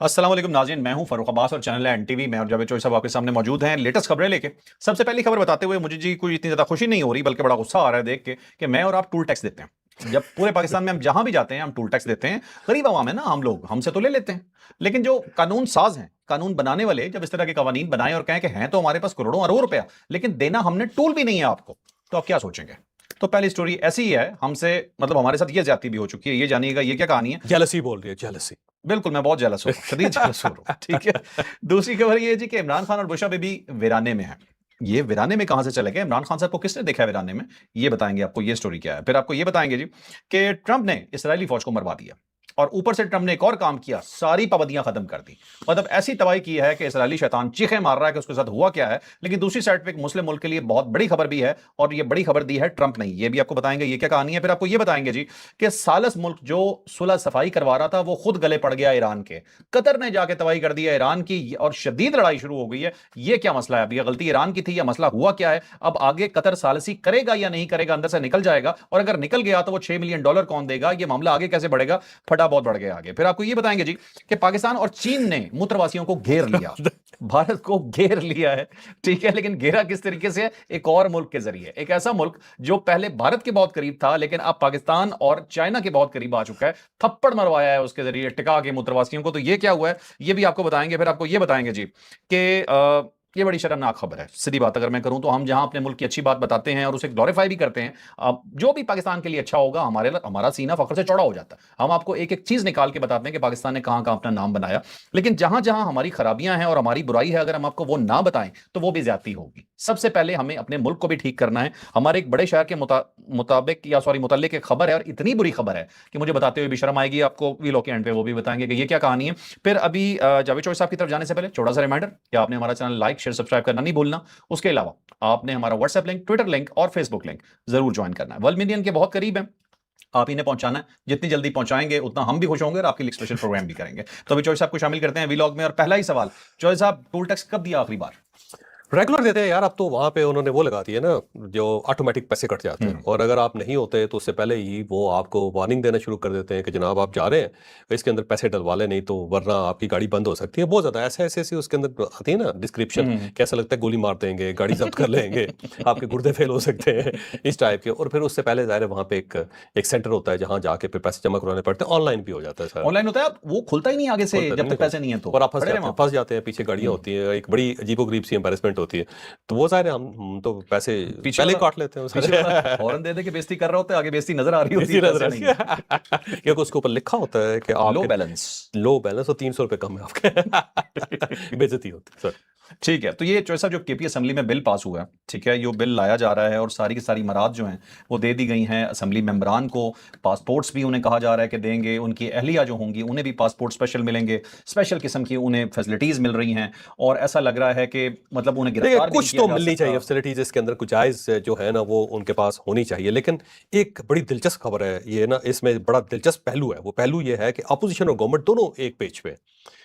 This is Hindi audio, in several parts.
अस्सलाम वालेकुम नाज़रीन, मैं हूं फरूख अब्बास और चैनल है एनटीवी। मैं और जावेद चौधरी साहब आपके सामने मौजूद हैं लेटेस्ट खबरें लेके। सबसे पहली खबर बताते हुए मुझे जी कोई इतनी ज़्यादा खुशी नहीं हो रही, बल्कि बड़ा गुस्सा आ रहा है देख के कि मैं और आप टूल टैक्स देते हैं। जब पूरे पाकिस्तान में हम जहां भी जाते हैं हम टूल टैक्स देते हैं। गरीब आवाम है ना हम लोग, हमसे तो ले लेते हैं। लेकिन जो कानून साज हैं, कानून बनाने वाले जब इस तरह के कवानीन बनाए और कहें कि हैं तो हमारे पास करोड़ों अरबों रुपया, लेकिन देना हमने टूल भी नहीं है आपको, तो आप क्या सोचेंगे? तो पहली स्टोरी ऐसी ही है हमसे, मतलब हमारे साथ ये ज्यादती भी हो चुकी है। ये जानिएगा ये क्या कहानी है। जेलसी बोल रही है, जेलसी। बिल्कुल, मैं बहुत जेलस हो रहा हूँ, शदीद जेलस हो रहा हूँ, ठीक है। दूसरी खबर ये है जी कि इमरान खान और बुशरा बीबी वीराने में है। ये वीराने में कहां से चले गए? इमरान खान साहब को किसने देखा है वीराने में? ये बताएंगे आपको, ये स्टोरी क्या है। फिर आपको ये बताएंगे जी कि ट्रंप ने इसराइली फौज को मरवा दिया, और ऊपर से ट्रंप ने एक और काम किया, सारी पाबंदियां खत्म कर दी। मतलब ऐसी तबाही की है कि इसराइली शैतान चीखें मार रहा है कि उसके साथ हुआ क्या है। लेकिन दूसरी साइड पे एक मुस्लिम मुल्क के लिए बहुत बड़ी खबर भी है, और ये बड़ी खबर दी है ट्रंप ने। ये भी आपको बताएंगे ये क्या कहानी है। फिर आपको ये बताएंगे जी कि सालस मुल्क जो सुलह सफाई करवा रहा था वो खुद गले पड़ गया ईरान के। कतर ने जाके तबाही कर दिया ईरान की, और शदीद लड़ाई शुरू हो गई है। ये क्या मसला है? अब ये गलती ईरान की थी या मसला हुआ क्या है? अब आगे कतर सालसी करेगा या नहीं करेगा, अंदर से निकल जाएगा, और अगर निकल गया तो वो $6 मिलियन कौन देगा? ये मामला आगे कैसे बढ़ेगा? फटा बहुत बढ़ गया आगे। फिर आपको ये बताएंगे जी कि पाकिस्तान और चीन ने मूत्रवासियों को घेर लिया, भारत को घेर लिया है, ठीक है। लेकिन घेरा किस तरीके से है? एक और मुल्क के जरिए। एक ऐसा मुल्क जो पहले भारत के बहुत करीब था, लेकिन अब पाकिस्तान और चाइना के बहुत करीब आ चुका है। थप्पड़ मरवाया है उसके जरिए टिका के मूत्रवासियों को। तो ये क्या हुआ है ये भी आपको बताएंगे। फिर आपको ये बताएंगे जी कि ये बड़ी शर्मनाक खबर है। सीधी बात अगर मैं करूं तो हम जहां अपने मुल्क की अच्छी बात बताते हैं और उसे ग्लोरीफाई भी करते हैं, अब जो भी पाकिस्तान के लिए अच्छा होगा हमारा सीना फख्र से चौड़ा हो जाता है। हम आपको एक एक चीज निकाल के बताते हैं कि पाकिस्तान ने कहां कहां अपना नाम बनाया। लेकिन जहां जहां हमारी खराबियां हैं और हमारी बुराई है, अगर हम आपको वो ना बताएं तो वो भी ज्यादती होगी। सबसे पहले हमें अपने मुल्क को भी ठीक करना है। हमारे एक बड़े शहर के मुताबिक या सॉरी मुतल्लिक एक खबर है, और इतनी बुरी खबर है कि मुझे बताते हुए भी शर्म आएगी। आपको वीलॉग के एंड पे वो भी बताएंगे कि ये क्या कहानी है। फिर अभी जावेद चौधरी साहब की तरफ जाने से पहले छोटा सा रिमाइंडर कि आपने हमारा चैनल लाइक शेयर सब्सक्राइब करना नहीं भूलना। उसके अलावा आपने हमारा व्हाट्सएप लिंक, ट्विटर लिंक और फेसबुक लिंक जरूर ज्वाइन करना है। 1 मिलियन के बहुत करीब है, आप इन्हें पहुंचाना है। जितनी जल्दी पहुंचाएंगे उतना हम भी खुश होंगे और आपके लिए स्पेशल प्रोग्राम भी करेंगे। तो अभी चौधरी साहब को शामिल करते हैं वीलॉग में। और पहला ही सवाल, चौधरी साहब, टोल टैक्स कब दिया आखिरी बार? रेगुलर देते हैं यार। अब तो वहाँ पे उन्होंने वो लगा दी है ना, जो ऑटोमेटिक पैसे कट जाते हैं, और अगर आप नहीं होते तो उससे पहले ही वो आपको वार्निंग देना शुरू कर देते हैं कि जनाब आप जा रहे हैं, इसके अंदर पैसे डलवा लें, नहीं तो वरना आपकी गाड़ी बंद हो सकती है। बहुत ज़्यादा ऐसे ऐसे ऐसे उसके अंदर आती है ना डिस्क्रिप्शन, कैसा लगता है गोली मार देंगे, गाड़ी जब्त कर लेंगे, आपके गुर्दे फेल हो सकते हैं, इस टाइप के। और फिर उससे पहले ज़ाहिर है वहाँ पे एक सेंटर होता है जहाँ जाके फिर पैसे जमा करवाने पड़ते हैं। ऑनलाइन भी हो जाता है सर, ऑनलाइन होता है, वो खुलता ही नहीं आगे से जब तक पैसे नहीं है तो और आप खड़े रहे वहां पर। फंस जाते हैं, पीछे गाड़ियाँ होती हैं, एक बड़ी अजीबोगरीब सी एम्बेरसमेंट होती है। तो वो सारे हम तो पैसे पीछे पहले वाला काट लेते हैं पीछे वाला हॉर्न दे दे के बेइज्जती कर रहा होता है, आगे बेइज्जती नजर आ रही होती है, पैसे नहीं है। क्योंकि उसके ऊपर लिखा होता है कि लो आपके बैलेंस। लो बैलेंस और 300 रुपए कम है आपके। बेइज्जती होती है सर। ठीक है, तो ये चौधरी साहब जो केपी असेंबली में बिल पास हुआ है, ठीक है, ये बिल लाया जा रहा है और सारी की सारी मराद जो हैं वो दे दी गई हैं असेंबली मेंबरान को। पासपोर्ट्स भी उन्हें कहा जा रहा है कि देंगे, उनकी अहलिया जो होंगी उन्हें भी पासपोर्ट स्पेशल मिलेंगे, स्पेशल किस्म की उन्हें फैसिलिटीज मिल रही हैं। और ऐसा लग रहा है कि मतलब उन्हें देखिए गिरफ्तार भी नहीं कुछ किया तो जा मिलनी चाहिए सकता। फैसिलिटीज इसके अंदर, कुछ जायज जो है ना वो उनके पास होनी चाहिए। लेकिन एक बड़ी दिलचस्प खबर है ये ना, इसमें बड़ा दिलचस्प पहलू है। वो पहलू ये है कि अपोजिशन और गवर्नमेंट दोनों एक पेज पे,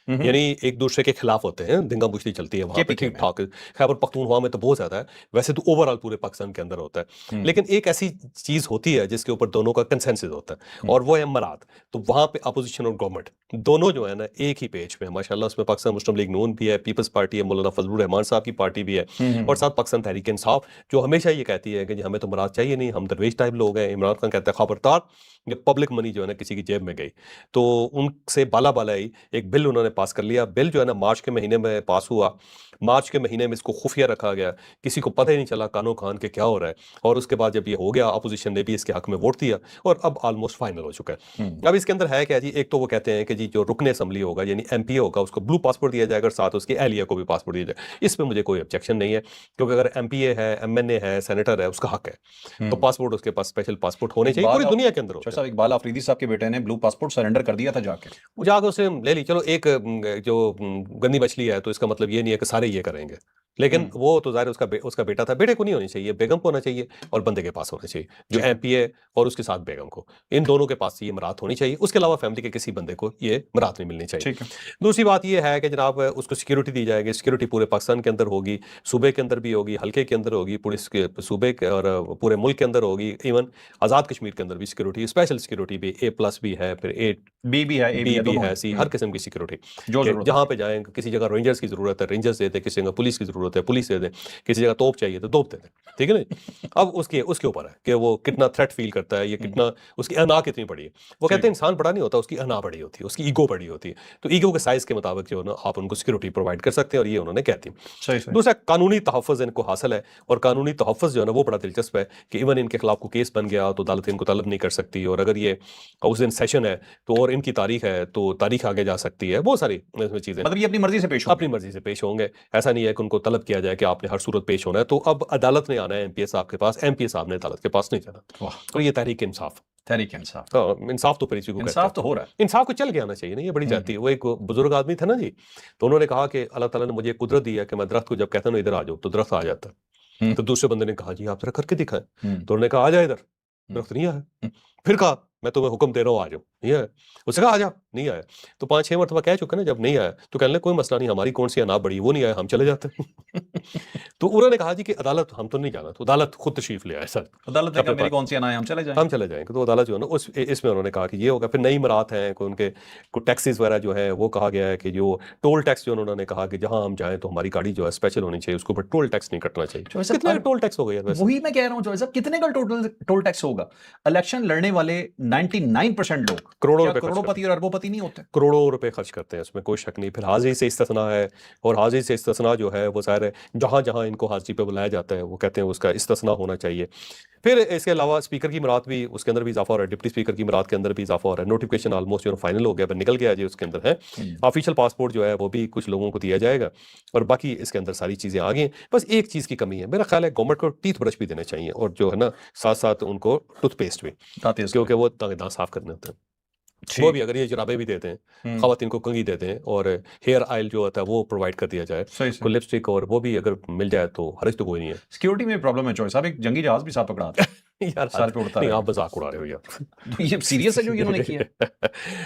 यानी एक दूसरे के खिलाफ होते हैं, दंगा मुश्ती चलती है वहां पे, केपीके ठीक में। ठाक। खैबर पख्तूनख्वा में तो बहुत ज्यादा है, वैसे तो ओवरऑल पूरे पाकिस्तान के अंदर होता है। लेकिन एक ऐसी चीज होती है जिसके ऊपर दोनों का कंसेंसस होता है, और वो है मराद। तो वहां पे अपोजिशन और गवर्नमेंट दोनों जो है ना एक ही पेज पे है माशाल्लाह। उसमें पाकिस्तान मुस्लिम लीग नून भी है, पीपल्स पार्टी है, मौलाना फजलुर रहमान साहब की पार्टी भी है, और साथ पाकिस्तान तहरीक इंसाफ जो हमेशा ये कहती है कि जी हमें तो मराद चाहिए नहीं, हम दरवेश टाइप लोग हैं। इमरान खान कहता है खबरदार, ये पब्लिक मनी जो है ना किसी की जेब में गई तो उनसे बाला बाला ही एक बिल उन्होंने पास कर लिया। बिल जो है ना मार्च के महीने में पास हुआ। मार्च के महीने में इसको खुफिया रखा गया, किसी को पता ही नहीं चला कानो खान के क्या हो रहा है। और उसके बाद जब ये हो गया, अपोजिशन ने भी इसके हक में वोट दिया, और अब ऑलमोस्ट फाइनल हो चुका है। अब इसके अंदर है क्या जी, एक तो वो कहते हैं कि जी जो रुकने असम्बली होगा यानी एमपी होगा उसको ब्लू पासपोर्ट दिया जाएगा, और साथ उसकी एहलिया को भी पासपोर्ट दिया जाएगा। इस पर मुझे कोई ऑब्जेक्शन नहीं है, क्योंकि अगर एमपीए है, एमएनए है, सेनेटर है, उसका हक है। तो पासपोर्ट उसके पास स्पेशल पासपोर्ट होने चाहिए, पूरी दुनिया के अंदर चौधरी होते हैं। साहब, इकबाल आफरीदी साहब के बेटे ने ब्लू पासपोर्ट सरेंडर कर दिया था जाके। वो जाकर उसे ले ली। चलो एक जो गंदी मछली है, तो इसका मतलब ये नहीं है कि सारे ये करेंगे। लेकिन वो तो ज़ाहिर है उसका बेटा था, बेटे को नहीं होनी चाहिए, बेगम को होना चाहिए और बंदे के पास होना चाहिए, जो एमपी है और उसके साथ बेगम को, इन दोनों के पास ये मरात होनी चाहिए। उसके अलावा फैमिली के किसी बंदे को ये मरात नहीं मिलनी चाहिए। ठीक है। दूसरी बात ये है कि जनाब उसको सिक्योरिटी दी जाएगी, सिक्योरिटी पूरे पाकिस्तान के अंदर होगी, सूबे के अंदर भी होगी, हल्के के अंदर होगी, पुलिस के सूबे के और पूरे मुल्क के अंदर होगी, इवन आज़ाद कश्मीर के अंदर भी सिक्योरिटी, स्पेशल सिक्योरिटी भी A+ भी है, फिर बी भी है, ए भी बी है, भी दोनों है, हैं। सी, हर किस्म की सिक्योरिटी। जो कि जरूरत जहाँ है। पे जाएं, किसी जगह रेंजर्स की जरूरत है रेंजर्स दे दें, किसी जगह पुलिस की जरूरत है पुलिस दे दें, किसी जगह तोप चाहिए तो तोप दे दें, ठीक है ना। अब उसके उसके ऊपर है कि वो कितना थ्रेट फील करता है, ये कितना उसकी अना कितनी बड़ी है। वो कहते हैं इंसान बड़ा नहीं होता, उसकी अना बड़ी होती है, उसकी ईगो बड़ी होती है। तो ईगो के साइज के मुताबिक जो है ना आप उनको सिक्योरिटी प्रोवाइड कर सकते हैं, और ये उन्होंने कहती है। सही सही। दूसरा, कानूनी तहफ़्फ़ुज़ इनको हासिल है, और कानूनी तहफ़्फ़ुज़ जो है ना वो बड़ा दिलचस्प है कि इवन इनके खिलाफ को केस बन गया तो अदालत इनको तलब नहीं कर सकती, और अगर ये उस दिन सेशन है तो और इनकी तारीख है तो तारीख आगे जा सकती है, बहुत सारी इसमें चीज़ें मतलब ये अपनी मर्जी से पेश हो। अपनी मर्जी से पेश होंगे। ऐसा नहीं है कि उनको तलब किया जाए कि आपने हर सूरत पेश होना है। तो अब अदालत में आना है एमपीए साहब के पास, एमपीए साहब ने अदालत के पास नहीं जाना। वाह, तो ये तहरीक इंसाफ, तहरीक इंसाफ। हाँ, इंसाफ तो फिर इसी को कहते इंसाफ हैं। तो हो रहा है। इंसाफ को चल के आना चाहिए ना, ये बड़ी जाती है। वो एक बुजुर्ग आदमी था ना जी, तो उन्होंने कहा कि अल्लाह ताला ने मुझे कुदरत दी है कि मैं दरख्त को जब कहता हूँ इधर आ जाओ तो दरख्त आ जाता है। हम्म, तो दूसरे बंदे ने कहा जी आप जरा करके दिखाएं, हम्म, तो उन्होंने कहा आ जा इधर, दरख्त नहीं आया। फिर कहा मैं तुम्हें हुक्म दे रहा हूँ आ जाओ, नहीं आया। उसने कहा आ जा, नहीं आया। तो 5-6 मरतबा कह चुके ना, जब नहीं आया तो कहने लगे कोई मसला नहीं, हमारी कौन सी अनाप बड़ी, वो नहीं आया हम चले जाते हैं। तो उन्होंने कहा जी कि अदालत हम तो नहीं जाना, तो अदालत खुद तशरीफ ले आए सर, अदालत ने कहा अपने मेरी पास। कौन सी अना है, हम चले जाएं। हम चले जाएंगे। तो अदालत जो है ना उस इसमें उन्होंने कहा कि ये होगा। फिर नई मरात हैं कि उनके को टैक्सेस वगैरह जो है वो कहा गया है कि जो टोल टैक्स जो उन्होंने कहा कि जहां हम जाएं तो हमारी गाड़ी जो है स्पेशल होनी चाहिए, उसके ऊपर टोल टैक्स नहीं कटना चाहिए। जो ऐसा कितना अब टोल टैक्स हो गया वैसे? वही मैं कह रहा हूँ, जो ऐसा कितने का टोटल टोल टैक्स होगा। इलेक्शन लड़ने वाले 99% लोग करोड़ों क्या रुपए खर्च करोड़पति और अरबोपति नहीं होते। करोड़ों रुपए खर्च करते हैं, इसमें कोई शक नहीं। फिर हाजिरी से इस्तिस्ना है, और हाजिरी से इस्तिस्ना जो है वो ज़ाहिर है जहाँ जहाँ इनको हाजिरी पे बुलाया जाता है वो कहते हैं उसका इस्तिस्ना होना चाहिए। फिर इसके अलावा स्पीकर की मरात भी, उसके अंदर भी इजाफा हो रहा है, डिप्टी स्पीकर की मरात के अंदर भी इजाफा हो रहा है। नोटिफिकेशन ऑलमोस्ट जो फाइनल हो गया, पर निकल गया जी, उसके अंदर है ऑफिशियल पासपोर्ट जो है वो भी कुछ लोगों को दिया जाएगा, और बाकी इसके अंदर सारी चीज़ें आ गई हैं। बस एक चीज़ की कमी है, मेरा ख्याल है गवर्नमेंट को टीथ ब्रश भी देने चाहिए, और जो है ना साथ साथ उनको टूथपेस्ट भी, दांत तेज क्योंकि वो दांत साफ करने होते हैं। वो भी अगर ये जुराबे भी देते हैं, खवातीन को कंघी देते हैं, और हेयर ऑयल जो होता है वो प्रोवाइड कर दिया जाए, सही को से। लिपस्टिक और वो भी अगर मिल जाए तो हर्ज तो कोई नहीं है। सिक्योरिटी में प्रॉब्लम है चॉइस साहब, एक जंगी जहाज भी साथ पकड़ा आता है। यार सर पे उड़ता नहीं, रहेगा। आप मजाक उड़ा रहे हो यार। तो ये सीरियस है जो इन्होंने किया है।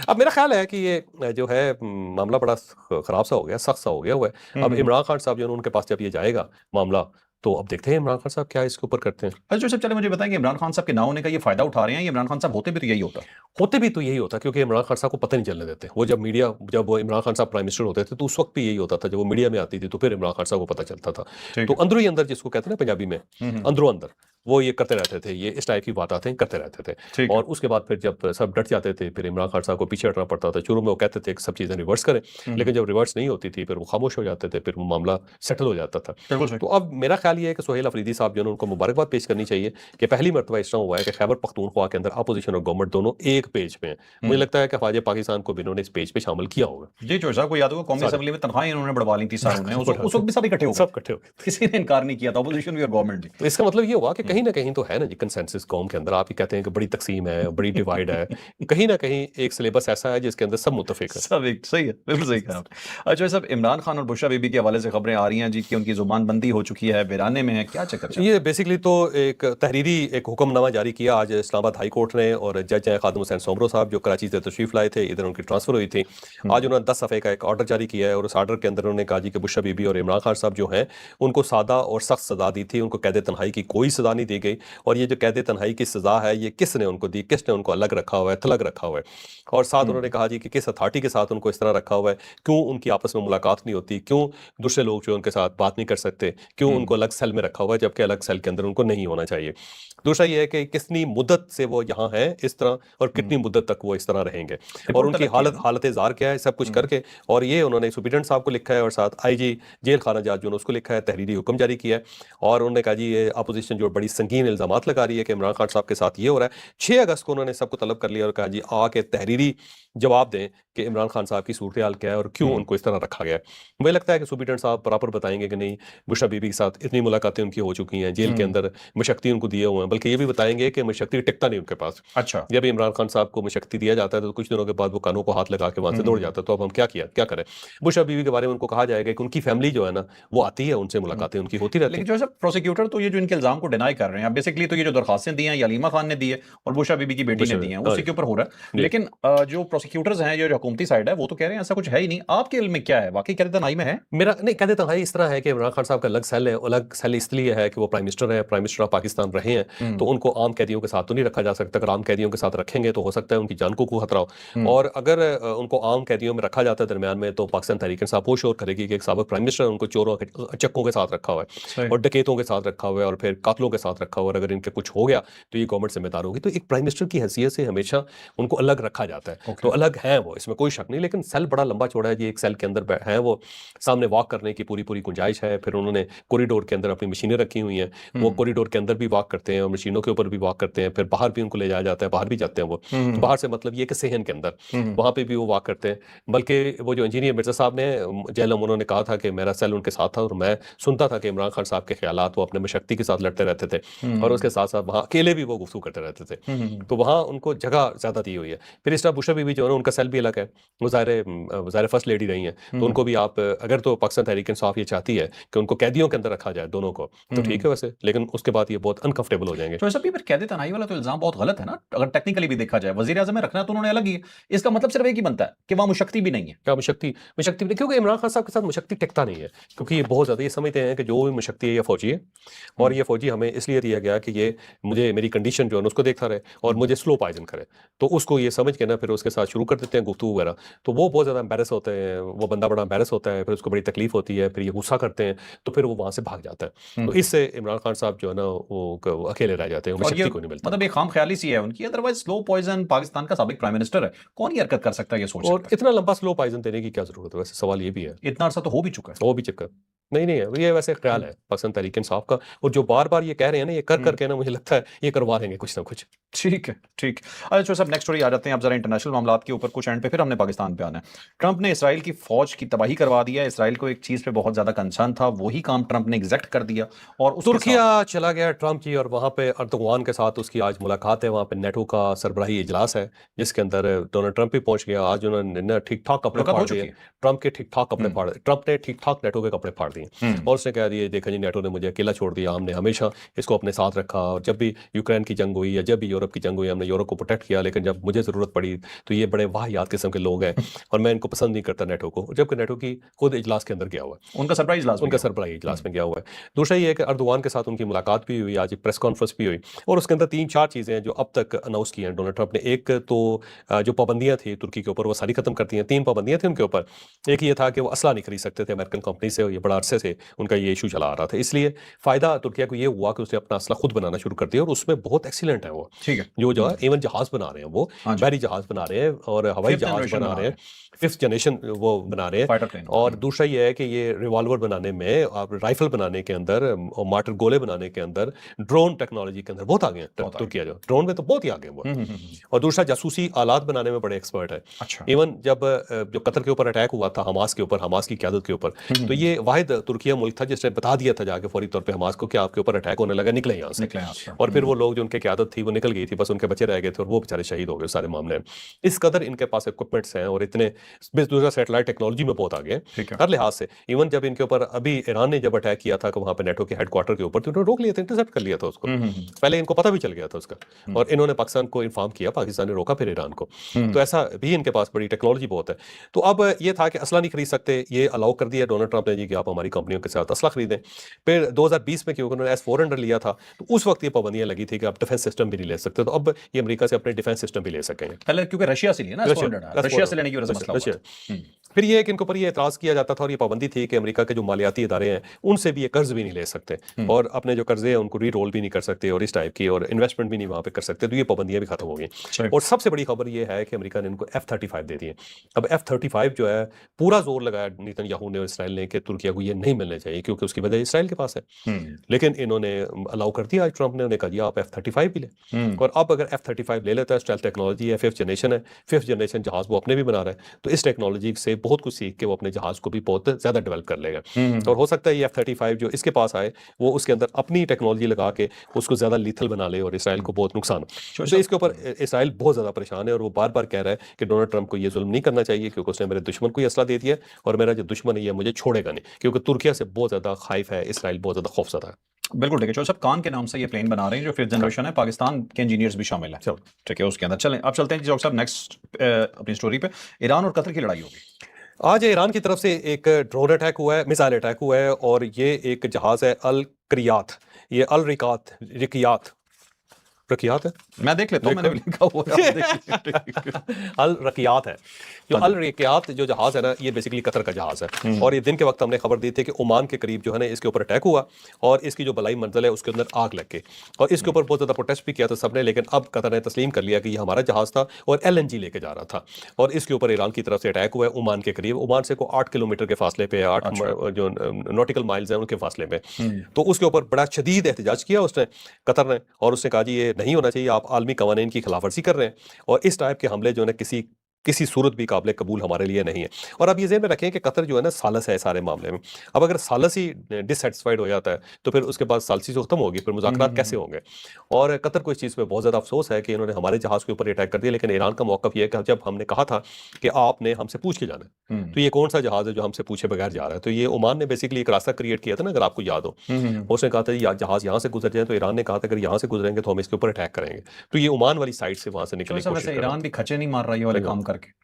अब मेरा ख्याल है कि ये जो है मामला बड़ा खराब सा हो गया, सख्त सा हो गया हुआ है। अब इमरान खान साहब जो है उनके पास जब ये जाएगा मामला, तो अब देखते हैं इमरान खान साहब क्या इसके ऊपर करते हैं। अच्छा जो सब चले मुझे बताएं कि इमरान खान साहब के ना होने का ये फायदा उठा रहे हैं, ये इमरान खान साहब होते भी तो यही होता। होते भी तो यही होता, क्योंकि इमरान खान साहब को पता नहीं चलने देते। वो जब मीडिया, जब वो इमरान खान साहब प्राइम मिनिस्टर होते थे तो उस वक्त भी यही होता था, जब वो मीडिया में आती थी तो फिर इमरान खान साहब को पता चलता था। तो अंदर ही अंदर, जिसको कहते हैं ना पंजाबी में अंदरों अंदर, वो ये करते रहते थे, ये इस टाइप की बातें करते रहते थे। और उसके बाद फिर जब सब डट जाते थे फिर इमरान खान साहब को पीछे हटना पड़ता था। शुरू में वो कहते थे कि सब चीज़ें रिवर्स करें, लेकिन जब रिवर्स नहीं होती थी फिर वो खामोश हो जाते थे, फिर वो मामला सेटल हो जाता था। तो अब मेरा ख्याल ये है कि सोहेल अफरीदी साहब जो है उनको मुबारकबाद पेश करनी चाहिए कि पहली मरतबा इस तरह हुआ है कि खैबर पख्तूनख्वा के अंदर अपोजिशन और गवर्नमेंट दोनों एक पेज पे हैं। मुझे लगता है कि ख्वाजा पाकिस्तान को भी इन्होंने इस पेज पे शामिल किया होगा। जी जो साहब को याद होगा कौमी असेंबली में तनख्वाहें इन्होंने बढ़वा ली थी सारों ने, उस वक्त भी सब इकट्ठे हो गए, सब इकट्ठे हो गए, किसी ने इनकार नहीं किया था, अपोजिशन भी और गवर्नमेंट भी। तो इसका मतलब ये हुआ कि कहीं ना कहीं तो है ना जी कंसेंसस कौम के अंदर। आप ही कहते हैं कि बड़ी तकसीम है, बड़ी डिवाइड है, कहीं ना कहीं एक सिलेबस ऐसा है जिसके अंदर सब मुत्तफिक है। सब एक सही है, बिल्कुल सही कहा आपने। अच्छा सब इमरान खान और बुशरा बीबी के हवाले से खबरें आ रही हैं जी कि उनकी जुबानबंदी हो चुकी है, वीराने में है, क्या चक्कर चल रहा है? ये बेसिकली तो एक तहरीरी एक हुक्मनामा जारी किया आज इस्लामाबाद हाई कोर्ट ने, और जज हैं खादिम हुसैन सोमरो साहब जो कराची से तशरीफ लाए थे, इधर उनकी ट्रांसफर हुई थी। आज उन्होंने 10 सफ़े का एक ऑर्डर जारी किया है, और उस ऑर्डर के अंदर उन्होंने कहा जी कि बुशरा बीबी और इमरान खान साहब जो हैं उनको सादा और सख्त सज़ा दी थी, उनको कैद तन्हाई की कोई सज़ा नहीं दी गई। और ये जो कैद तन्हाई की सज़ा है ये किसने उनको दी, किसने उनको अलग रखा हुआ है, थलग रखा हुआ है। और साथ उन्होंने कहा जी कि किस अथॉरिटी के साथ उनको इस तरह रखा हुआ है, क्यों उनकी आपस में मुलाकात नहीं होती, क्यों दूसरे लोग जो उनके साथ बात नहीं कर सकते, क्यों उनको अलग सेल में रखा हुआ है जबकि अलग सेल के अंदर उनको नहीं होना चाहिए। दूसरा ये है कि कितनी मुद्दत से वो यहाँ हैं इस तरह, और कितनी मुद्दत तक वो इस तरह रहेंगे, और उनकी हालत ज़ार क्या है, सब कुछ करके। और ये उन्होंने सुप्रीटेंडेंट साहब को लिखा है, और साथ IG जेल खाना जज जो उसको लिखा है, तहरीरी हुक्म जारी किया है। और उन्होंने कहा जी ये अपोजिशन जो बड़ी संगीन इल्ज़ामात लगा रही है कि इमरान खान साहब के साथ ये हो रहा है। 6 अगस्त को उन्होंने सबको तलब कर लिया और कहा जी आके तहरीरी जवाब दें कि इमरान खान साहब की सूरत हाल क्या है और क्यों उनको इस तरह रखा गया है। मुझे लगता है कि सुप्रीटेंडेंट साहब बराबर बताएंगे कि नहीं बुशरा बीबी के साथ इतनी कितनी मुलाकातें उनकी हो चुकी हैं, जेल के अंदर मशक्ति उनको दिए हुए हैं, बल्कि ये भी बताएंगे कि मशक्ति टिकता नहीं उनके पास। अच्छा। जब इमरान खान साहब को मशक्ति दिया जाता है तो कुछ दिनों के बाद वो कानों को हाथ लगा के वहां से दौड़ जाता है। तो अब हम क्या करें? बुशरा बीवी के बारे में उनको कहा जाएगा कि उनकी फैमिली जो है ना वो आती है, उनसे मुलाकातें उनकी होती रहती लेकिन हैं। जो है प्रोसिक्यूटर तो ये जो इनके इल्जाम को डिनाई कर रहे हैं, बेसिकली तो ये जो दरखास्तें दी हैं ये अलीमा खान ने दी है और बुशरा बीबी की बेटी ने दी हैं, हाँ उसी जी, के ऊपर हो रहा है। जी। लेकिन जो प्रोसिक्यूटर्स हैं, ये जो हुकूमती साइड है, वो तो कह रहे हैं ऐसा कुछ है ही नहीं। आपके इल्म में क्या है, वाकई कहते तनाई में है? मेरा नहीं, कहते तो भाई इस तरह है कि इमरान खान साहब का अलग सेल है। अलग सेल इसलिए है कि वो प्राइम मिनिस्टर है, प्राइम मिनिस्टर ऑफ पाकिस्तान रहे हैं, तो उनको आम कैदियों के साथ तो नहीं रखा जा सकता। अगर आम कैदियों के साथ रखेंगे तो हो सकता है उनकी जान को खतरा हो, और अगर उनको आम कैदियों में रखा जाता है दरमियान में, तो पाकिस्तान तहरीक इंसाफ वो शोर करेगी कि एक साबिक प्राइम मिनिस्टर उनको चोरों चक्कों के साथ रखा हुआ है और डकैतों के साथ रखा हुआ है और फिर कातलों के साथ रखा हुआ है, और अगर इनके कुछ हो गया तो ये गवर्नमेंट जिम्मेदार होगी। तो एक प्राइम मिनिस्टर की हैसियत से हमेशा उनको अलग रखा जाता है। तो अलग है वो, इसमें कोई शक नहीं। लेकिन सेल बड़ा लंबा चौड़ा है जी, एक सेल के अंदर है वो, सामने वॉक करने की पूरी गुंजाइश है। फिर उन्होंने कॉरिडोर के अंदर अपनी मशीनें रखी हुई हैं, वो कॉरिडोर के अंदर भी वॉक करते हैं और मशीनों के ऊपर भी वॉक करते हैं। फिर बाहर भी उनको ले जाया जाता है, बाहर भी जाते हैं वो। तो बाहर से मतलब ये कि सेहन के अंदर वहां पे भी वो वॉक करते हैं। बल्कि वो जो इंजीनियर मिर्जा साहब ने जेलम, उन्होंने कहा था कि मेरा सेल उनके साथ था और मैं सुनता था कि इमरान खान साहब के ख्यालात वो अपने मशक्ति के साथ लड़ते रहते थे और उसके साथ साथ वहाँ अकेले भी वो गुफ्तगू करते रहते थे। तो वहाँ उनको जगह ज्यादा दी हुई है। फिर इस तरह बुशरा बीबी जो है ना, उनका सेल भी अलग है। वो ज़ाहिर फर्स्ट लेडी रही हैं, तो उनको भी आप अगर, तो पाकिस्तान तहरीक इंसाफ ये चाहती है कि उनको कैदियों के अंदर रखा जाए दोनों को, तो ठीक है वैसे, लेकिन उसके बाद ये बहुत अनकंफर्टेबल हो जाएंगे। तो ऐसा भी फिर कैद तनाई वाला तो इल्जाम बहुत गलत है ना, अगर टेक्निकली भी देखा जाए। वजीर आजम में रखना तो उन्होंने अलग ही है, इसका मतलब सिर्फ एक ही बनता है कि वहां मुशक्ति भी नहीं है। क्या मुशक्ति मुशक्ति क्योंकि इमरान खान साहब के साथ मुशक्ति टिकता नहीं है, क्योंकि ये बहुत ज़्यादा ये समझते हैं कि जो भी मुशक्ति है ये फौजी है, और ये फौजी हमें इसलिए दिया गया कि ये मुझे मेरी कंडीशन जो है ना उसको देखता रहे और मुझे स्लो पॉइजन करे। तो उसको ये समझ के ना फिर उसके साथ शुरू कर देते हैं गुफ्तगू वगैरह। तो वो बहुत ज़्यादा एम्बेरस होते हैं, वो बंदा बड़ा एम्बेरस होता है, फिर उसको बड़ी तकलीफ होती है, फिर ये गुस्सा करते हैं, तो फिर वो वहाँ से भाग जाता है। तो इससे इमरान खान साहब जो है ना वो अकेले रह जाते हैं, और ये मुशक्ति को नहीं मिलता। मतलब एक खाम ख्याली सी है उनकी, अदरवाइज स्लो पॉइजन पाकिस्तान का साबिक प्राइम मिनिस्टर है, कौन ये हरकत कर सकता है ये सोच और सकता इतना लंबा स्लो पॉइजन देने की क्या जरूरत है? वैसे सवाल ये भी है। है? इतना अरसा तो हो भी चुका है। वो भी चक्कर नहीं है, ये वैसे ख्याल है पाकिस्तान तहरीक इंसाफ का, और जो बार बार ये कह रहे हैं ना, ये कर करके ना मुझे लगता है ये करवा देंगे कुछ ना कुछ। ठीक है, ठीक। अच्छा सब नेक्स्ट स्टोरी आ जाते हैं अब जरा इंटरनेशनल मामलात के ऊपर, कुछ एंड पे फिर हमने पाकिस्तान पे आना है। ट्रंप ने इसराइल की फौज की तबाही करवा दी है। इसराइल को एक चीज पे बहुत ज्यादा कंसर्न था, वही काम ट्रंप ने एग्जैक्ट कर दिया और उसके तुर्किया चला गया ट्रंप जी, और वहाँ पे अर्दोगान के साथ उसकी आज मुलाकात है। वहाँ पे नेटो का सरबराही इजलास है जिसके अंदर डोनाल्ड ट्रंप भी पहुंच गया। आज उन्होंने ठीक ठाक कपड़े मुलाकात हो फाड़ चुकी दिए, है। ट्रंप के ठीक ठाक कपड़े फाड़, ट्रंप ने ठीक ठाक नेटो के कपड़े फाड़ दिए और उसने कह दिया, देखा जी नेटो ने मुझे अकेला छोड़ दिया, हमने हमेशा इसको अपने साथ रखा, और जब भी यूक्रेन की जंग हुई या जब भी यूरोप की जंग हुई हमने यूरोप को प्रोटेक्ट किया, लेकिन जब मुझे जरूरत पड़ी तो ये बड़े वाहियात किस्म के लोग हैं और मैं इनको पसंद नहीं करता नेटो को, जबकि नेटो की खुद इजलास के अंदर गया हुआ है, उनका सरप्राइज इजलास उनका सरबराही इजलास में गया हुआ है। दूसरा ये है कि अर्दोगान के साथ उनकी मुलाकात भी हुई, आज एक प्रेस कॉन्फ्रेंस भी हुई, और उसके अंदर 3-4 चीज़ें हैं जो अब तक अनाउंस की हैं डोनाल्ड ट्रंप ने। एक तो जो पाबंदियां थी तुर्की के ऊपर वो सारी खत्म कर दी हैं। 3 पाबंदियां थी उनके ऊपर। एक ये था कि वो असला नहीं खरीद सकते थे अमेरिकन कंपनी से, और ये बड़ा अरसे से उनका ये इशू चला आ रहा था। इसलिए फ़ायदा तुर्किया को ये हुआ कि उसने अपना असला खुद बनाना शुरू कर दिया, और उसमें बहुत एक्सीलेंट है वो। ठीक है। जो है इवन जहाज़ बना रहे हैं वो, बहरी जहाज़ बना रहे हैं और हवाई Fifth जहाज़ generation बना रहे हैं, 5th जनरेशन वो बना रहे हैं। Fighter plane. और दूसरा ये है कि ये रिवॉल्वर बनाने में, आप राइफल बनाने के अंदर और मार्टर गोले बनाने के अंदर, ड्रोन टेक्नोलॉजी के अंदर बहुत आगे हैं तुर्किया। जो ड्रोन में तो बहुत ही आगे हैं वो। और दूसरा जासूसी आलात बनाने में बड़े एक्सपर्ट है। अच्छा। इवन जब जो कतर के ऊपर अटैक हुआ था हमास के ऊपर, हमास की क़यादत के ऊपर, तो ये वाहिद तुर्किया मुल्क था जिसने बता दिया था जाके फौरी तौर पे हमास को कि आपके ऊपर अटैक होने लगा, निकले यहाँ से। और फिर वो लोग जो उनके क़यादत थी वो निकल गई थी, बस उनके बच्चे रह गए थे और वो बेचारे शहीद हो गए सारे मामले में। इस कदर इनके पास इक्विपमेंट्स हैं और इतने दूसरा सैटेलाइट टेक्नोलॉजी में बहुत आगे हैं हर लिहाज से। इवन जब इनके ऊपर अभी ईरान ने जब अटैक किया था कि वहाँ पे नेटो के हेडक्वार्टर के ऊपर, तो उन्होंने रोक लिया था, इंटरसेप्ट कर लिया था उसको। पहले इनको पता भी चल गया था उसका, और इन्होंने पाकिस्तान को इन्फॉर्म किया, पाकिस्तान ने रोका फिर ईरान को। तो ऐसा भी इनके पास बड़ी टेक्नोलॉजी बहुत है। तो अब ये था कि असला नहीं खरीद सकते, ये अलाउ कर दिया डोनाल्ड ट्रंप ने जी कि आप हमारी कंपनियों के साथ असला खरीदें। फिर 2020 में क्योंकि उन्होंने S-400 लिया था, तो उस वक्त ये पाबंदियां लगी थी कि आप डिफेंस सिस्टम भी नहीं ले सकते, तो अब ये अमेरिका से अपने डिफेंस सिस्टम भी ले सकेंगे। पहले क्योंकि रशिया से लिया ना, रशिया से लेने की वजह से मसला हुआ था। फिर ये कि इनके ऊपर ये एतराज़ किया जाता था और ये पाबंदी थी कि अमेरिका के जो मालियाती इदारे हैं उनसे भी ये कर्ज भी नहीं ले सकते और अपने जो कर्जे हैं उनको री रोल भी नहीं कर सकते और इस टाइप की, और इन्वेस्टमेंट भी नहीं वहाँ पे कर सकते। तो ये पाबंदियां भी खत्म हो गई। और सबसे बड़ी खबर ये है कि अमेरिका ने इनको F-35 दे दिए। अब F-35 जो है पूरा जोर लगाया नेतन्याहू ने और इसराइल ने कि तुर्किया को ये नहीं मिलने चाहिए क्योंकि उसकी वजह इसराइल के पास है। लेकिन इन्होंने अलाउ कर दिया, ट्रंप ने कहा जी आप F-35 भी लें। और अब अगर F-35 ले लेता है, स्टेल्थ टेक्नोलॉजी है, 5th जनरेशन है, 5th जनरेशन जहाज वो अपने भी बना रहा है, तो इस टेक्नोलॉजी से बहुत कुछ सीख के वो अपने जहाज को भी बहुत ज्यादा डेवलप कर लेगा। हम्म, और हो सकता है ये F-35 जो इसके पास आए वो उसके अंदर अपनी टेक्नोलॉजी लगा के उसको ज्यादा लीथल बना ले और इसराइल को बहुत नुकसान हो। तो इसके ऊपर इसराइल बहुत ज्यादा परेशान है और वो बार बार कह रहा है कि डोनाल्ड ट्रंप को ये जुल्म नहीं करना चाहिए क्योंकि उसने मेरे दुश्मन को ये असला दे दिया है और मेरा जो दुश्मन है ये मुझे छोड़ेगा नहीं, क्योंकि तुर्किया से बहुत ज्यादा खौफ है, इसराइल बहुत ज्यादा खौफजदा है। बिल्कुल ठीक है। चलो सब कान के नाम से ये प्लेन बना रहे हैं जो फिफ्थ जनरेशन है, पाकिस्तान के इंजीनियर्स भी शामिल हैं। चलो। ठीक है, उसके अंदर चलें अब चलते हैं जी डॉक्टर साहब नेक्स्ट अपनी स्टोरी पे। ईरान और कतर की लड़ाई होगी। आज ईरान की तरफ से एक ड्रोन अटैक हुआ है, मिसाइल अटैक हुआ है और ये एक जहाज है अल करियात, ये अल रिकात रिकियात रकियात है, मैं देख लेता हूँ, मैंने भी लिखा हुआ है, आप देख लीजिए। अल रकियात है। जो अल रकियात जो जहाज है ना ये बेसिकली कतर का जहाज है और ये दिन के वक्त हमने खबर दी थी कि ओमान के करीब जो है ना इसके ऊपर अटैक हुआ और इसकी जो बलाई मंजिल है उसके अंदर आग लग गई और इसके ऊपर बहुत ज़्यादा प्रोटेस्ट भी किया था सबने, लेकिन अब कतर ने तस्लीम कर लिया कि ये हमारा जहाज था और LNG लेके जा रहा था और इसके ऊपर ईरान की तरफ से अटैक हुआ है ओमान के करीब। ओमान से को 8 किलोमीटर के फासले पे, 8 जो नॉटिकल माइल्स हैं उनके फासले में। तो उसके ऊपर बड़ा शदीद एहतजाज किया उसने, कतर ने, और उसने कहा जी ये नहीं होना चाहिए, आप आलमी कवानीन की खिलाफवर्जी कर रहे हैं और इस टाइप के हमले जो है ना किसी सूरत भी काबिल कबूल हमारे लिए नहीं है। और अब ये ज़हन में रखें कि कतर जो है ना सालस है सारे मामले में। अब अगर सालस ही डिससेटिस्फाइड हो जाता है तो फिर उसके बाद सालसी तो खत्म होगी, फिर मुज़ाकरात कैसे होंगे। और कतर को इस चीज़ पे बहुत ज़्यादा अफसोस है कि इन्होंने हमारे जहाज़ के ऊपर अटैक कर दिया, लेकिन ईरान का मौक़िफ़ ये है कि जब हमने कहा था कि आपने हमसे पूछ के जाना है तो ये कौन सा जहाज़ है जो हमसे पूछे बगैर जा रहा है। तो ये ओमान ने बेसिकली एक रास्ता क्रिएट किया था ना, अगर आपको याद हो, उसने कहा था जहाज़ यहाँ से गुजर जाए, तो ईरान ने कहा था अगर यहाँ से गुजरेंगे तो हम इसके ऊपर अटैक करेंगे। तो ये ओमान वाली साइड से वहाँ से निकलने की कोशिश कर रहा ईरान भी खचे नहीं मार रहा है ये वाले काम करके।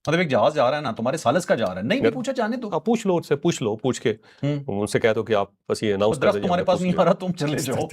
मतलब एक जहाज जा रहा है ना, तुम्हारे सालस का जा रहा है, नहीं भी पूछा जाने तो आप पूछ लो उससे, पूछ के उनसे कह दो कि आप बस ये अनाउंस कर दरख्त तुम्हारे पास नहीं आ रहा, तुम चले जाओ।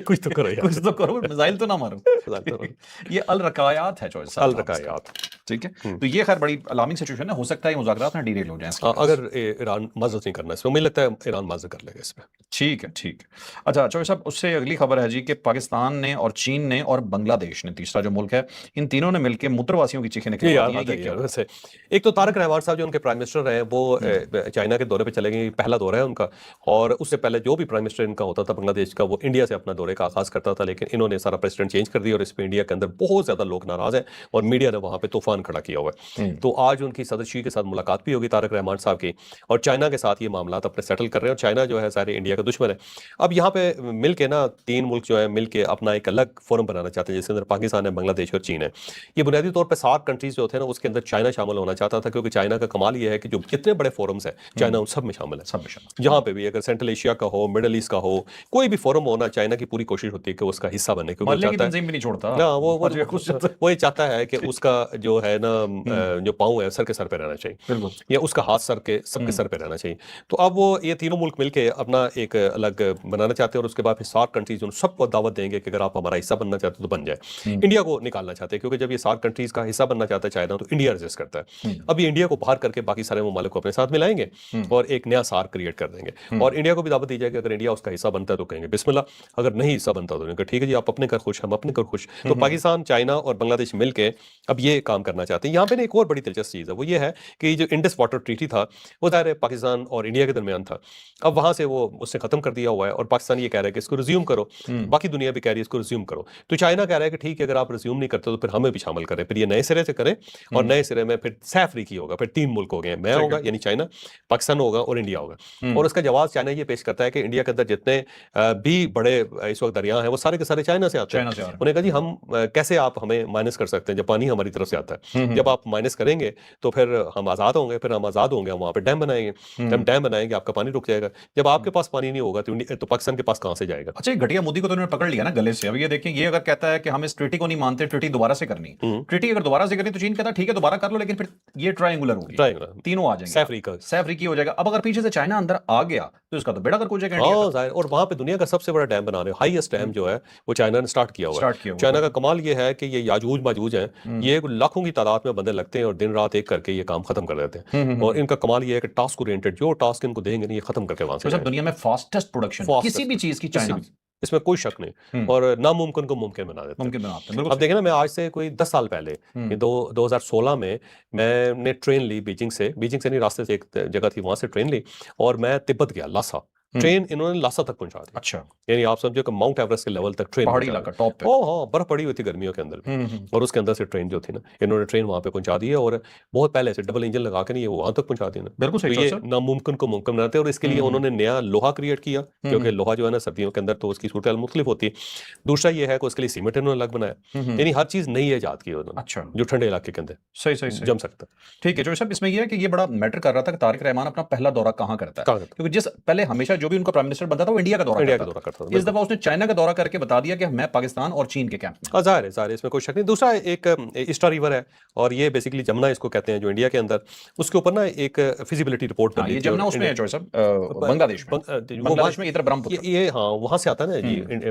कुछ तो करो यार, कुछ तो करो, मिसाइल तो ना मारो। ये अल रकायात है चॉइस, अल रकायात, ठीक है। तो ये खैर बड़ी अलार्मिंग सिचुएशन है, हो सकता है मुज़ाकरात में डिरेल हो जाए अगर ईरान मदद नहीं करना इसमें, मुझे लगता है ईरान मदद कर लेगा इसमें। ठीक है, ठीक है। अच्छा चौधरी साहब, उससे अगली खबर है जी कि पाकिस्तान ने और चीन ने और बांग्लादेश ने, तीसरा जो मुल्क है, इन तीनों ने मिलकर मूत्रवासियों की चीखें निकलवा दी हैं। वैसे एक तो तारक रहमान साहब जो उनके प्राइम मिनिस्टर रहे वो चाइना के दौरे पे चले गए, पहला दौरा है उनका, और उससे पहले जो भी प्राइम मिनिस्टर इनका होता था बांग्लादेश का वो इंडिया से अपना दौरे का आगाज करता था, लेकिन इन्होंने सारा प्रेसिडेंट चेंज कर दिया और इस पर इंडिया के अंदर बहुत ज्यादा लोग नाराज हैं और मीडिया ने वहां पे तूफान खड़ा किया हुआ है। तो आज उनकी सदर शी के साथ मुलाकात भी होगी तारक रहमान साहब की, और चाइना के साथ ये मामला अपने सेटल कर रहे हैं, और चाइना जो है सारे इंडिया का दुश्मन है। अब यहाँ पे मिलके ना तीन मुल्क जो है मिलके अपना एक अलग फोरम बनाना चाहते हैं जिसके अंदर पाकिस्तान है, बांग्लादेश और चीन है। ये बुनियादी तौर पर 7 कंट्रीज जो होते हैं ना उसके अंदर चाइना शामिल होना चाहता था, क्योंकि चाइना का कमाल ये है कि जो जितने बड़े फोरम्स हैं चाइना उन सब में शामिल है, सब में शामिल। जहाँ पे भी अगर सेंट्रल एशिया का हो, मिडल ईस्ट का हो, कोई भी फोरम होना, चाइना की पूरी कोशिश होती है कि उसका हिस्सा बने, क्योंकि वो ये चाहता है कि उसका जो है ना जो पाँव है सर के सर पे रहना चाहिए, या उसका हाथ सर के सबके सर पे रहना चाहिए। तो अब वो ये तीनों मुल्क मिलके अपना एक अलग बनाना चाहते हैं, और उसके बाद फिर 7 कंट्रीज उन सबको दावत देंगे कि अगर आप हमारा हिस्सा बनना चाहते हो तो बन जाए। इंडिया को निकालना चाहते हैं, क्योंकि जब ये 7 कंट्रीज का हिस्सा बनना चाहता है चाइना तो इंडिया रेजिस्ट करता है। अब ये इंडिया को बाहर करके बाकी सारे ममालिक को अपने साथ मिलाएंगे और एक नया सार क्रिएट कर देंगे, और इंडिया को भी दावत दी जाएगी अगर इंडिया उसका हिस्सा बनता है तो कहेंगे बिस्मिल्लाह, अगर नहीं हिस्सा बनता तो ठीक है जी, आप अपने कर खुश, हम अपने कर खुश। तो पाकिस्तान, चाइना और बांग्लादेश मिलके अब ये काम करना चाहते हैं। यहाँ पे एक और बड़ी दिलचस्प चीज़ है, वो ये है कि जो इंडस वाटर ट्रीटी था वो ज़ाहिर है पाकिस्तान और इंडिया के दरमियान था, अब वहाँ से वो उसने खत्म कर दिया हुआ है, और पाकिस्तान ये कह रहा है कि इसको रिज्यूम करो, बाकी दुनिया भी कह रही है इसको रिज्यूम करो। तो चाइना कह रहा है कि ठीक है अगर आप रिज्यूम नहीं करते तो फिर हमें भी शामिल करें, फिर ये नए सिरे से करें, और नए सिरे में फिर सैफरीकी होगा, फिर 3 मुल्क हो गए, मैं होगा यानी चाइना, पाकिस्तान होगा और इंडिया होगा। और उसका जवाब चाइना ये पेश करता है कि इंडिया के अंदर जितने भी बड़े इस वक्त दरिया हैं वो सारे के सारे चाइना से आते हैं। उन्हें कहा जी हम कैसे आप हमें माइनस कर सकते हैं जब पानी हमारी तरफ से आता है, जब आप माइनस करेंगे तो फिर हम आज़ाद होंगे, फिर हम आज़ाद होंगे, हम वहाँ पे डैम बनाएंगे, जब डैम बनाएंगे आपका पानी रुक जाएगा, जब आपके पास पानी नहीं होगा तो पाकिस्तान के पास कहाँ से जाएगा। अच्छा, घटिया मोदी को तो उन्होंने पकड़ लिया ना गले से। अब ये देखिए, ये अगर कहता है कि हम इस ट्रीटी को नहीं मानते, ट्रीटी दोबारा से करनी, ट्रीटी अगर दोबारा से करनी तो चीन कहता है ठीक है दोबारा कर लो, लेकिन फिर ये ट्रायंगुलर होगी, तीनों आ जाएंगे, सैफरीकी हो जाएगा। अब अगर पीछे से चाइना अंदर आ गया तो इसका तो बेड़ा गर्क हो जाएगा इंडिया का। और वहां पे दुनिया का सबसे बड़ा डैम बना रहे हो, हाईएस्ट डैम जो है वो चाइना ने स्टार्ट किया हुआ है। चाइना का कमाल ये है कि ये याजूज माजूज हैं, ये लाखों की तादाद में बंदे लगते हैं और दिन रात एक करके ये काम खत्म कर देते हैं। और इनका कमाल ये है कि टास्क ओरिएंटेड जो टास्क इनको देंगे नहीं ये खत्म करके वहां से दुनिया में फास्टेस्ट प्रोडक्शन किसी भी चीज की चाइना, इसमें कोई शक नहीं, और नामुमकिन को मुमकिन बना देते हैं। अब देखें ना, मैं आज से कोई 10 साल पहले 2016 में मैंने ट्रेन ली बीजिंग से नहीं, रास्ते से एक जगह थी वहां से ट्रेन ली और मैं तिब्बत गया, लासा। ट्रेन इन्होंने लासा तक पहुंचा दी। अच्छा, यानी आप समझो कि माउंट एवरेस्ट के लेवल तक ट्रेन पहाड़ी पहुंचा इलाका टॉप पे। दी। हाँ, बर्फ पड़ी हुई थी गर्मियों के अंदर भी। और उसके अंदर से ट्रेन जो थी ना, इन्होंने ट्रेन वहां पे पहुंचा दी है, और बहुत पहले से डबल इंजन लगा के नहीं, ये वहां तक पहुंचा दी ना। बिल्कुल तो सही ये चॉइस है। नामुमकिन को मुमकिन बनाते हैं, और इसके लिए उन्होंने नया लोहा क्रिएट किया, क्योंकि लोहा जो है ना सर्दियों के अंदर तो उसकी सूरत मुख्तलिफ होती है। दूसरा ये है कि उसके लिए सीमेंट इन्होंने अलग बनाया, यानी हर चीज नई ईजाद की उन्होंने, अच्छा, जो ठंडे इलाके के अंदर सही सही सही। जम सकता है। ठीक है, जो साहब इसमें ये है कि ये बड़ा मैटर कर रहा था कि तारिक रहमान अपना पहला दौरा कहाँ करता है, कहाँ करता क्योंकि जिस पहले हमेशा जो भी उनका प्राइम मिनिस्टर बनता था वो इंडिया का दौरा इंडिया का करता दौरा करता था। था, इस दफा उसने चाइना का दौरा करके बता दिया कि मैं पाकिस्तान और चीन के कैंप में। हाँ, जाहिर है इसमें कोई शक नहीं। दूसरा एक इस्टा रिवर है, और ये बेसिकली जमुना इसको कहते हैं, जो इंडिया के अंदर उसके ऊपर ना एक फिजिबिलिटी रिपोर्ट हाँ, बनी ये थी। जमुना और उसमें है इंडिया- जो साहब बांग्लादेश में, वो बांग्लादेश में इधर ये ब्रह्मपुत्र। हाँ वहां से आता है ना जी।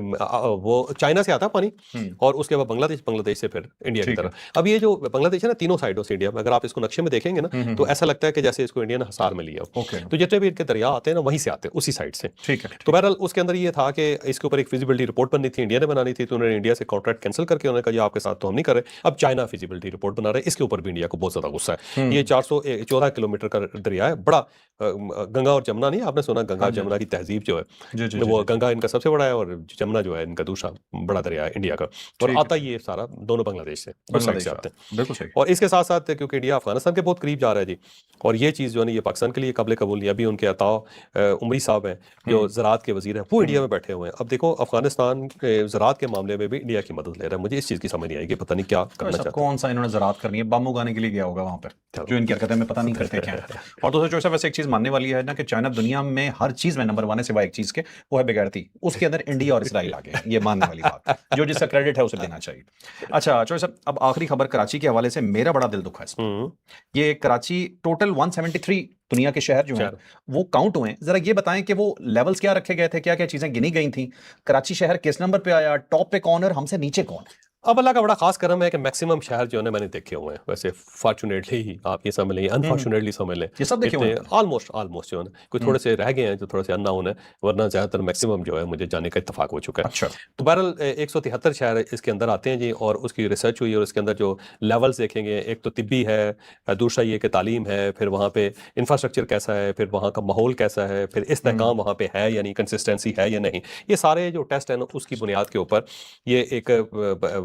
वो चाइना से आता है पानी, और उसके बाद बांग्लादेश, बांग्लादेश से फिर इंडिया की ठीक है। तरफ। अब ये जो बांग्लादेश है ना, तीनों साइडों से इंडिया में, अगर आप इसको नक्शे में देखेंगे ना, तो ऐसा लगता है कि जैसे इसको इंडिया ने हसार में लिया हो। ओके, तो जितने भी इनके दरिया आते हैं ना, वहीं से आते हैं, उसी साइड से। ठीक है। तो बहरहाल उसके अंदर ये था कि इसके ऊपर एक फिजिबिलिटी रिपोर्ट बननी थी, इंडिया ने बनानी थी, तो उन्होंने इंडिया से कॉन्ट्रैक्ट कैंसिल करके उन्होंने कहा जी आपके साथ तो हम नहीं कर रहे। अब चाइना फिजिबिलिटी रिपोर्ट बना रहे हैं, इसके ऊपर भी इंडिया को बहुत ज्यादा गुस्सा है। ये 414 किलोमीटर का दरिया है, बड़ा गंगा और जमुना नहीं, आपने सुना गंगा हाँ और जी, जमुना की तहजीब जो है, जी जी वो जी, गंगा इनका सबसे बड़ा है, और जमुना जो है इनका दूसरा बड़ा दरिया है इंडिया का। और ठीक आता है। ये सारा दोनों बांग्लादेश से, उस साइड बांग्लादेश से से आते हैं। बिल्कुल सही। और इसके साथ साथ क्योंकि इंडिया अफगानिस्तान के बहुत करीब जा रहा है जी, और ये चीज़ जो है ना, ये पाकिस्तान के लिए काबिल कबूल नहीं। अभी उनके अता उमरी साहब हैं, जो ज़राअत के वजीर हैं, वो इंडिया में बैठे हुए हैं। अब देखो अफगानिस्तान के ज़राअत के मामले में भी इंडिया की मदद ले रहा है। मुझे इस चीज़ की समझ नहीं आएगी, पता नहीं क्या करना सब चाहते कौन सा इन्होंने ज़राअत करनी है, बम उगाने के लिए गया होगा वहां पर, चलो। जो इनकी हरकतें में पता नहीं करते क्या है। और दूसरा जो है वैसे एक चीज मानने वाली है ना कि चाइना दुनिया में हर चीज में नंबर 1 है सिवाय एक चीज के, वो है बेगैरती। उसके अंदर इंडिया और इसराइल आ गए, ये मानने वाली बात, जो जिसका क्रेडिट है उसे देना चाहिए। अच्छा चलो साहब, अब आखिरी खबर कराची के हवाले से, मेरा बड़ा दिल दुखा है इसमें। हम्म, ये कराची टोटल 173 दुनिया के शहर जो हैं शहर। वो काउंट हुए हैं। जरा ये बताएं कि वो लेवल्स क्या रखे गए थे, क्या क्या चीजें गिनी गई थी, कराची शहर किस नंबर पे आया, टॉप पे कौन है और हमसे नीचे कौन है? अब अल्लाह का बड़ा खास करम है कि मैक्सिमम शहर जो है ना मैंने देखे हुए हैं। वैसे फॉर्चुनेटली ही आप ये समझ लें, अनफॉर्चुनेटली समझ लें, ये सब देखे हुए हैं? ऑलमोस्ट ऑलमोस्ट जो है ना, कोई थोड़े से रह गए हैं जो थोड़े से अननोन है, वरना ज्यादातर मैक्सिमम जो है मुझे जाने का इत्तेफाक हो चुका है। अच्छा, तो बहरहाल 173 शहर इसके अंदर आते हैं जी, और उसकी रिसर्च हुई, और इसके अंदर जो लेवल्स देखेंगे, एक तो तिब्बी है, दूसरा ये कि तालीम है, फिर वहाँ पे इंफ्रास्ट्रक्चर कैसा है, फिर वहाँ का माहौल कैसा है, फिर इस्तेहकाम वहाँ पे है यानी कंसिस्टेंसी है या नहीं। ये सारे जो टेस्ट हैं ना, उसकी बुनियाद के ऊपर ये एक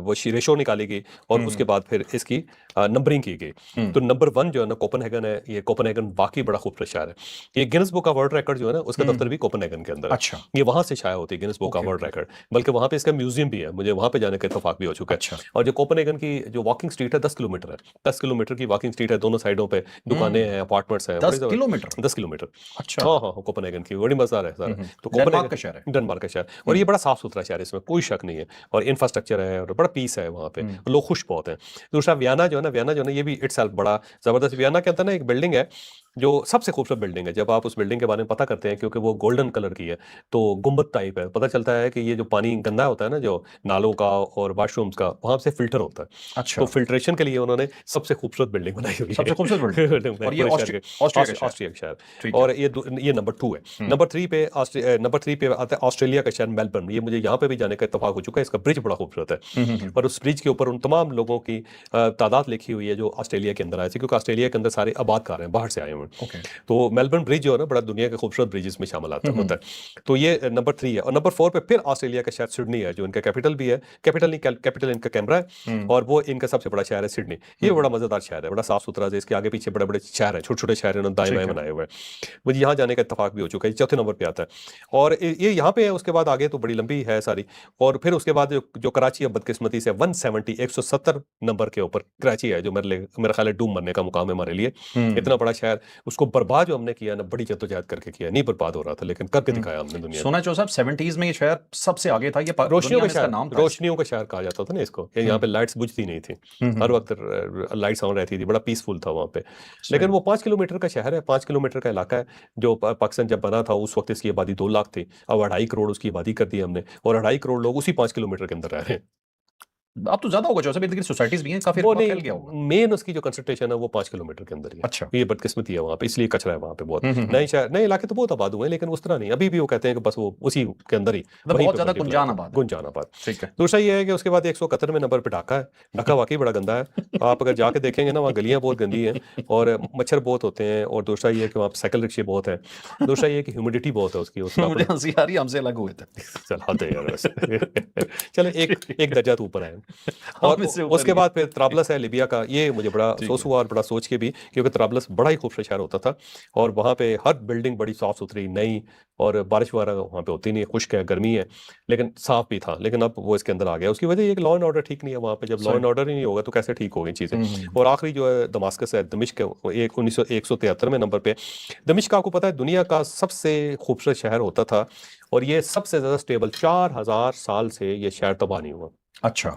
वो रेशो निकाली गई, और उसके बाद फिर इसकी नंबरिंग की गई। तो नंबर 1 जो है ना कोपेनहेगन है। ये कोपेनहेगन वाकई बड़ा खूबसूरत शहर है। ये Guinness book of world record जो है ना, उसका दफ्तर भी कोपेनहेगन के अंदर है। अच्छा, ये वहां से शाया होती है Guinness book of world record, बल्कि वहां पे इसका म्यूजियम भी है। मुझे वहां पे जाने का इत्तेफाक भी हो चुका है। अच्छा, और जो कोपेनहेगन की जो वॉकिंग स्ट्रीट है 10 किलोमीटर है, 10 किलोमीटर की वॉकिंग स्ट्रीट है, दोनों साइडों पे दुकानें हैं, अपार्टमेंट्स हैं, 10 किलोमीटर? 10 किलोमीटर। अच्छा, हाँ हाँ हाँ, कोपेनहेगन की बड़ी मजेदार है सारा। तो डेनमार्क का शहर है। डेनमार्क का शहर, और ये बड़ा साफ सुथरा शहर है, इसमें कोई शक नहीं है, और इंफ्रास्ट्रक्चर है, और बड़ा पीस है वहाँ पे, लोग खुश बहुत हैं। दूसरा वियना जो है ना, वियना जो है ना, ये भी इटसेल्फ बड़ा जबरदस्त। वियना के अंदर ना एक बिल्डिंग है जो सबसे खूबसूरत बिल्डिंग है। जब आप उस बिल्डिंग के बारे में पता करते हैं, क्योंकि वो गोल्डन कलर की है, तो गुंबद टाइप है, पता चलता है कि ये जो पानी गंदा होता है ना, जो नालों का और वाशरूम्स का, वहां से फिल्टर होता है। अच्छा, तो फिल्ट्रेशन के लिए उन्होंने सबसे खूबसूरत बिल्डिंग बनाई हुई है। सबसे खूबसूरत बिल्डिंग और ये ऑस्ट्रिया का शहर। ऑस्ट्रिया का शहर। ठीक है। और ये नंबर 2 है। नंबर 3 पे आता है ऑस्ट्रेलिया का शहर मेलबर्न। ये मुझे यहाँ पे भी जाने का इत्तेफाक हो चुका है। इसका ब्रिज बड़ा खूबसूरत है, और उस ब्रिज के ऊपर उन तमाम लोगों की तादाद लिखी हुई है जो ऑस्ट्रेलिया के अंदर आए थे, क्योंकि ऑस्ट्रेलिया के अंदर सारे आबादकार हैं, बाहर से आए हुए हैं। ओके, तो मेलबर्न ब्रिज जो है ना, बड़ा दुनिया के खूबसूरत ब्रिजेस में शामिल होता है। तो ये नंबर 3 है। और नंबर 4 पे फिर ऑस्ट्रेलिया का शहर सिडनी है, जो इनका कैपिटल भी है। कैपिटल नहीं, कैपिटल इनका कैमरा है, और वो इनका सबसे बड़ा शहर है सिडनी। ये बड़ा मजेदार शहर है, बड़ा साफ सुथरा है। इसके आगे पीछे बड़े बड़े शहर हैं, छोटे छोटे शहर इन्होंने दाएं बाएं बनाए हुए हैं। मुझे यहाँ जाने का इत्तेफाक भी हो चुका है। चौथे नंबर पे आता है, और ये यहाँ पे है। उसके बाद आगे तो बड़ी लंबी है सारी। और फिर उसके बाद जो कराची, अब बदकिस्मती से 170 नंबर के ऊपर कराची है, जो मेरा ख्याल है डूब मरने का मुकाम है हमारे लिए। इतना बड़ा शहर, उसको बर्बाद जो हमने किया ना, बड़ी जद्दोजहद करके किया। नहीं बर्बाद हो रहा था, लेकिन करके दिखाया हमने दुनिया सोना चो साहब 70s में ये शहर सबसे आगे था, ये रोशनियों का दुनिया में इसका शहर, नाम था। रोशनियों का शहर कहा जाता था ना इसको। यहाँ पे लाइट्स बुझती नहीं थी, हर वक्त लाइट्स ऑन रहती थी, बड़ा पीसफुल था वहाँ पे। लेकिन वो 5 किलोमीटर का शहर है, 5 किलोमीटर का इलाका है। जो पाकिस्तान जब बना था उस वक्त इसकी आबादी 2 लाख थी। अब 2.5 करोड़ उसकी आबादी कर दी हमने, और 2.5 करोड़ लोग उसी 5 किलोमीटर के अंदर रह रहे हैं। अब तो ज्यादा होगा जो लेकिन सोसाइटीज भी हैं, काफी वो फैल गया होगा। नहीं, मेन उसकी जो कंसंट्रेशन है वो 5 किलोमीटर के अंदर ही है। अच्छा। ये बदकिस्मती है वहाँ पे, इसलिए कचरा है वहाँ पे बहुत। हम्म। नए शहर, नए इलाके तो बहुत आबाद हुए हैं, लेकिन उस तरह नहीं। अभी भी वो कहते हैं कि बस वो उसी के अंदर ही मतलब वहीं बहुत पे ज्यादा multiply गुंजान होता है। आबाद है। गुंजान आबाद। ठीक है। दूसरा ये है कि उसके बाद 171वें नंबर पे ढाका है। ढाका वाकई बड़ा गंदा है, आप अगर जाके देखेंगे ना वहाँ गलियाँ बहुत गंदी हैं और मच्छर बहुत होते हैं। और दूसरा ये है कि वहाँ पे साइकिल रिक्शे बहुत है। दूसरा ये है कि ह्यूमिडिटी बहुत है उसकी, उसका मुझे हंसी आ रही, हमसे अलग हुए थे। चल हद है यार वैसे। चले एक दर्जा तो ऊपर आए। और हम इससे ऊपर उसके ही बाद फिर तराबलस है लिबिया का। ये मुझे बड़ा ठीक अफसोस है। हुआ और बड़ा सोच के भी, क्योंकि तराबलस बड़ा ही खूबसूरत शहर होता था और वहाँ पे हर बिल्डिंग बड़ी साफ सुथरी नई, और बारिश वगैरह वहाँ पे होती नहीं है, खुश्क है, गर्मी है, लेकिन साफ भी था। लेकिन अब वो इसके अंदर आ गया। उसकी वजह ये कि लॉ एंड ऑर्डर ठीक नहीं है वहाँ पे। जब लॉ सही। एंड ऑर्डर ही नहीं होगा तो कैसे ठीक होगी चीज़ें। हम्म। और आखिरी जो है दमास्कस है, दमिश्क है, वो 173वें नंबर पे। दमिश्क आपको पता है दुनिया का सबसे खूबसूरत शहर होता था और ये सबसे ज्यादा स्टेबल, 4000 साल से ये शहर तबाह नहीं हुआ। अच्छा।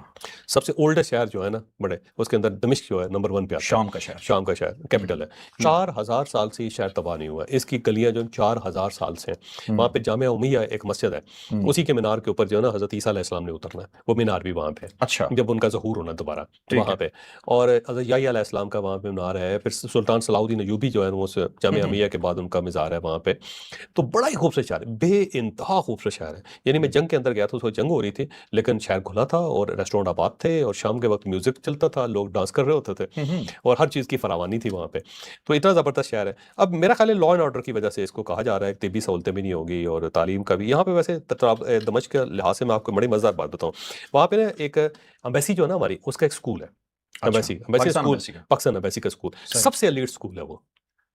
सबसे ओल्डेस्ट शहर जो है ना बड़े, उसके अंदर दमिश्क जो है नंबर 1 पे आता है। शाम का शहर। शाम का शहर कैपिटल है। 4000 साल से ये शहर तबाह नहीं हुआ। इसकी गलियां जो 4000 साल से हैं। वहाँ पे जामिया उमैया एक मस्जिद है, उसी के मीनार के ऊपर जो है ना हजरत ईसा अलैहिस्सलाम ने उतरना है, वो मीनार भी वहाँ पे है। अच्छा। जब उनका ज़हूर होना दोबारा ठीक वहाँ है। पे। और हजरत याह्या अलैहिस्सलाम का वहाँ पे मीनार है। फिर सुल्तान सलाउद्दीन अय्यूबी जो है वो उस जामिया उमैया के बाद उनका मज़ार है वहाँ पे। तो बड़ा ही खूबसूरत शहर है, बेइंतहा खूबसूरत शहर है। यानी मैं जंग के अंदर गया था, उस वक्त जंग हो रही थी, लेकिन शहर खुला था और रेस्टोरेंट आबाद थे और शाम के वक्त म्यूजिक चलता था, लोग डांस कर रहे होते थे और हर चीज़ की फरावानी थी वहाँ पे। तो इतना ज़बरदस्त शहर है। अब मेरा ख्याल है लॉ एंड ऑर्डर की वजह से इसको कहा जा रहा है कि तिब्बी सहूलतें भी नहीं होगी और तालीम का भी। यहाँ पे वैसे दमिश्क के लिहाज से मैं आपको बड़ी मज़ेदार बात बताऊँ, वहाँ पे ना एक अम्बेसी जो है ना हमारी, उसका एक स्कूल है। Embassy embassy Pakistan school, embassy का। पाकिस्तान अम्बेसी का स्कूल, सही। सबसे एलीट स्कूल है वो।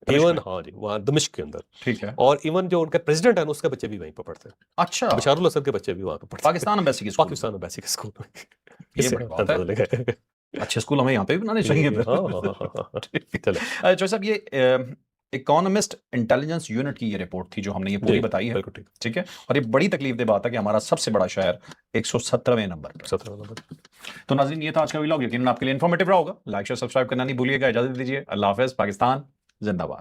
दमिश्क इवन में। हाँ जी, वहाँ दमिश्क के अंदर। ठीक है। और इवन जो उनका प्रेसिडेंट है ना उसके बच्चे भी वहीं पर पढ़ते हैं। अच्छा। बशारुल असद के बच्चे भी वहाँ पे पढ़ते हैं। पाकिस्तान एम्बेसी की स्कूल। पाकिस्तान एम्बेसी के स्कूल में। ये इससे बड़ी बात है। अंदाजा लगाया। अच्छे स्कूल हमें यहाँ पे भी बनाने चाहिए फिर। हाँ हाँ हाँ हाँ हाँ। ठीक। चलो जो साहब ये इकोनॉमिस्ट इंटेलिजेंस यूनिट की ये रिपोर्ट थी जो हमने ये पूरी जी, बताई है। बिल्कुल ठीक। ठीक है। और ये बड़ी तकलीफ दे बात है कि हमारा सबसे बड़ा शहर 117वें नंबर पर। 17 नंबर। तो नाज़रीन ये था आज का व्लॉग, यकीनन आपके लिए इन्फॉर्मेटिव रहा होगा। लाइक शेयर सब्सक्राइब करना नहीं भूलिएगा। इजाजत दीजिए। अल्लाह हाफिज। पाकिस्तान जिंदाबाद।